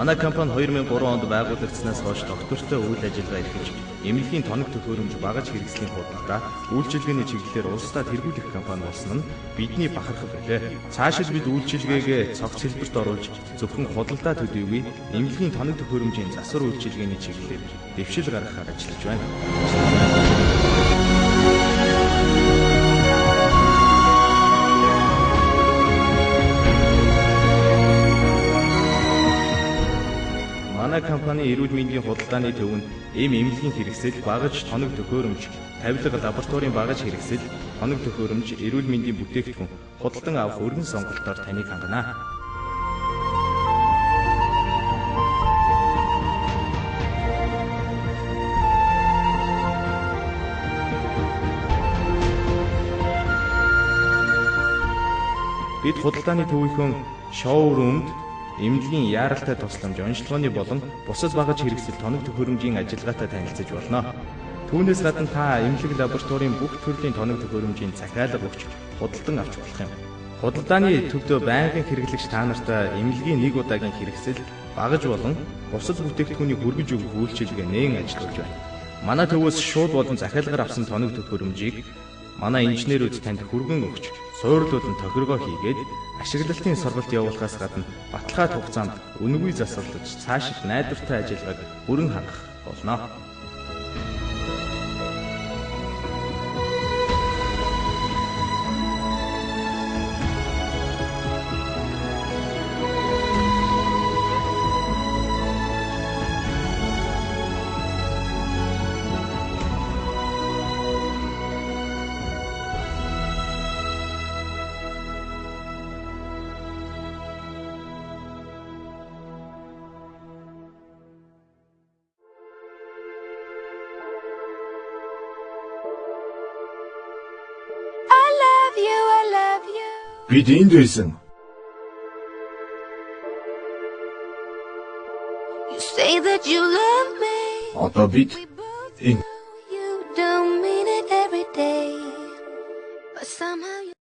Манай компани 2003 онд байгуулагдсанаас хойш доктортой үйл ажиллагаа эрхэлж, эмнэлгийн тоног төхөөрөмж багаж хэрэгслийн худалдаа, үйлчилгээний чиглэлээр улсдаа тэргүүлэх компани болсон нь бидний бахархал билээ. Цаашид бид үйлчилгээгээ цогц хэлбэрт оруулж, зөвхөн худалдаа төдийгүй эмнэлгийн тоног төхөөрөмжийн засвар үйлчилгээний чиглэлээр дэвшил гаргахаар ажиллаж байна. Манай компани эрүүл мэндийн худалдааны төвөнд эмнэлгийн хэрэгсэл, багаж, тоног төхөөрөмж, тавилга, лабораторийн багаж хэрэгсэл, тоног төхөөрөмж, эрүүл мэндийн бүтээгдэхүүн худалдан авах өргөн сонголтоор таныг ханганаа. Бид худалдааны төвийнхөн шоурумд эмнэлгийн яаралтай тусламж, онцлогооны болон бусад багаж хэрэгсэл, тоног төхөөрөмжийн ажиллагаатай танилцж болно. Түүнээс гадна та эмнэлэг лабораторийн бүх төрлийн тоног төхөөрөмжийн захиалга өгч худалдан авч болох юм. Худалдааны төвдөө байнгын хэрэглэгч та нартай эмнэлгийн нэг удаагийн хэрэгсэл, багаж болон бусад бүтээгдэхүүнийг хүргэж өгөх үйлчилгээ нээн ажиллаж байна. Манай төвөөс шууд болон захиалгаар авсан тоног төхөөрөмжийг манай инженерүүд танд хүргэн өгч, суурилууд нь тохиргоо хийгээд ашиглалтын сургалт явуулахаас гадна баталгаат хугацаанд үнэгүй засварлаж цаашид найдвартай ажиллагааг бүрэн хангах болно. Бид энд байсан. Одоо бид энэ